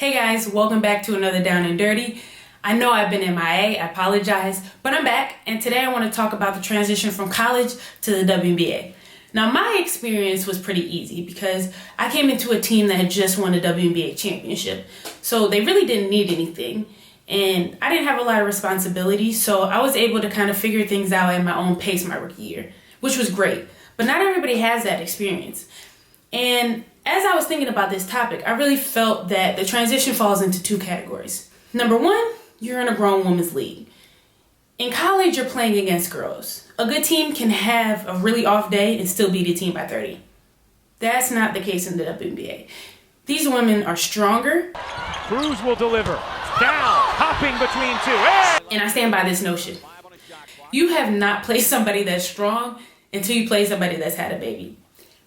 Hey guys, welcome back to another Down and Dirty. I know I've been MIA, I apologize, but I'm back, and today I want to talk about the transition from college to the WNBA. Now, my experience was pretty easy because I came into a team that had just won a WNBA championship, so they really didn't need anything, and I didn't have a lot of responsibility, so I was able to kind of figure things out at my own pace my rookie year, which was great, but not everybody has that experience. And as I was thinking about this topic, I really felt that the transition falls into two categories. Number one, you're in a grown women's league. In college, you're playing against girls. A good team can have a really off day and still beat a team by 30. That's not the case in the WNBA. These women are stronger. Cruz will deliver. Down, hopping between two. And I stand by this notion. You have not played somebody that's strong until you play somebody that's had a baby.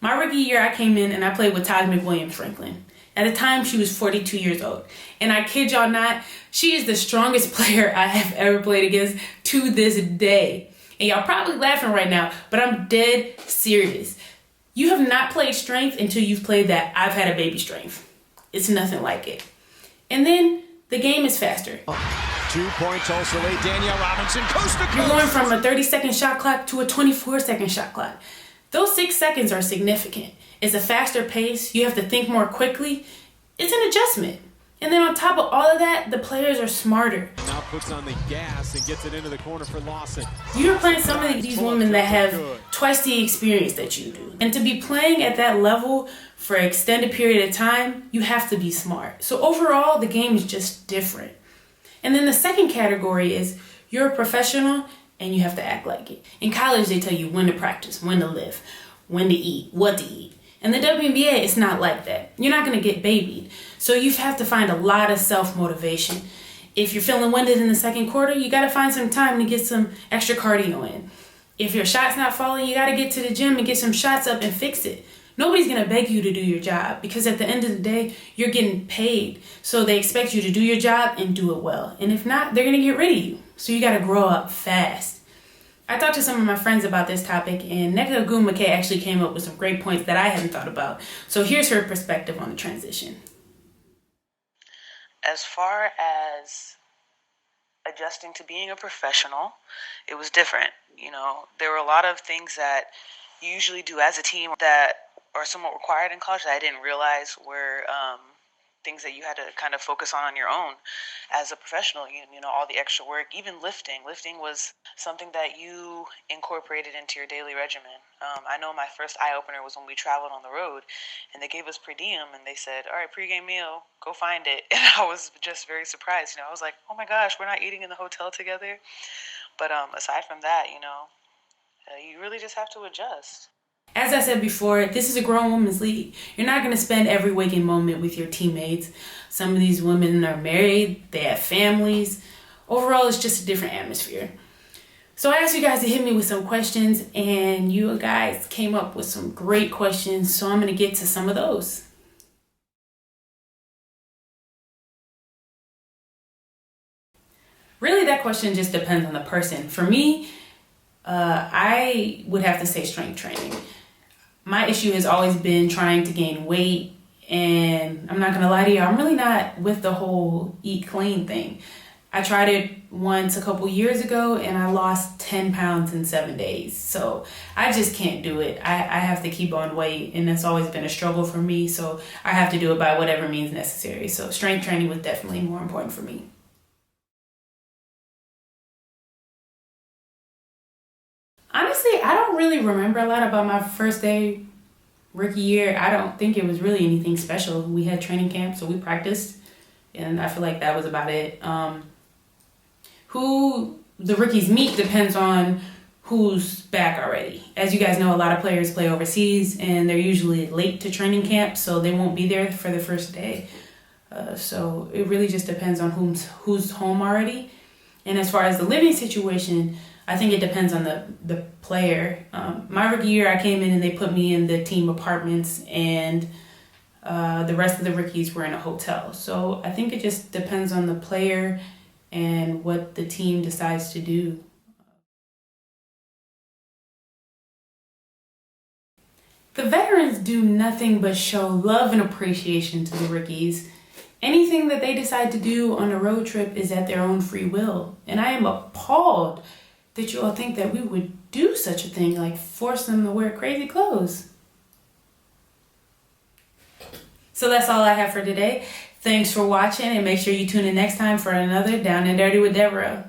My rookie year, I came in and I played with Todd McWilliams-Franklin. At the time, she was 42 years old. And I kid y'all not, she is the strongest player I have ever played against to this day. And y'all probably laughing right now, but I'm dead serious. You have not played strength until you've played that I've had a baby strength. It's nothing like it. And then the game is faster. 2 points also late. Danielle Robinson, coast to coast. You're going from a 30-second shot clock to a 24-second shot clock. Those 6 seconds are significant. It's a faster pace. You have to think more quickly. It's an adjustment. And then on top of all of that, the players are smarter. Now puts on the gas and gets it into the corner for Lawson. You're playing some of these women that have twice the experience that you do. And to be playing at that level for an extended period of time, you have to be smart. So overall, the game is just different. And then the second category is you're a professional and you have to act like it. In college, they tell you when to practice, when to live, when to eat, what to eat. In the WNBA, it's not like that. You're not going to get babied. So you have to find a lot of self-motivation. If you're feeling winded in the second quarter, you got to find some time to get some extra cardio in. If your shot's not falling, you got to get to the gym and get some shots up and fix it. Nobody's going to beg you to do your job because at the end of the day, you're getting paid. So they expect you to do your job and do it well. And if not, they're going to get rid of you. So you got to grow up fast. I talked to some of my friends about this topic, and Nneka Ogwumike actually came up with some great points that I hadn't thought about. So here's her perspective on the transition. As far as adjusting to being a professional, it was different. You know, there were a lot of things that you usually do as a team that are somewhat required in college that I didn't realize were things that you had to kind of focus on your own as a professional. You know, all the extra work, even lifting. Lifting was something that you incorporated into your daily regimen. I know my first eye-opener was when we traveled on the road, and they gave us per diem, and they said, all right, pregame meal, go find it. And I was just very surprised. You know, I was like, oh my gosh, we're not eating in the hotel together. But aside from that, you know, you really just have to adjust. As I said before, this is a grown women's league. You're not going to spend every waking moment with your teammates. Some of these women are married, they have families. Overall, it's just a different atmosphere. So I asked you guys to hit me with some questions, and you guys came up with some great questions, so I'm going to get to some of those. Really, that question just depends on the person. For me, I would have to say strength training. My issue has always been trying to gain weight, and I'm not gonna lie to you, I'm really not with the whole eat clean thing. I tried it once a couple years ago and I lost 10 pounds in 7 days. So I just can't do it. I have to keep on weight, and that's always been a struggle for me. So I have to do it by whatever means necessary. So strength training was definitely more important for me. Honestly, I don't really remember a lot about my first day rookie year. I don't think it was really anything special. We had training camp, so we practiced, and I feel like that was about it. Who the rookies meet depends on who's back already. As you guys know, a lot of players play overseas, and they're usually late to training camp, so they won't be there for the first day. So it really just depends on who's home already. And as far as the living situation, I think it depends on the player. My rookie year, I came in and they put me in the team apartments, and the rest of the rookies were in a hotel. So I think it just depends on the player and what the team decides to do. The veterans do nothing but show love and appreciation to the rookies. Anything that they decide to do on a road trip is at their own free will. And I am appalled that you all think that we would do such a thing, like force them to wear crazy clothes. So that's all I have for today. Thanks for watching, and make sure you tune in next time for another Down and Dirty with Devereaux.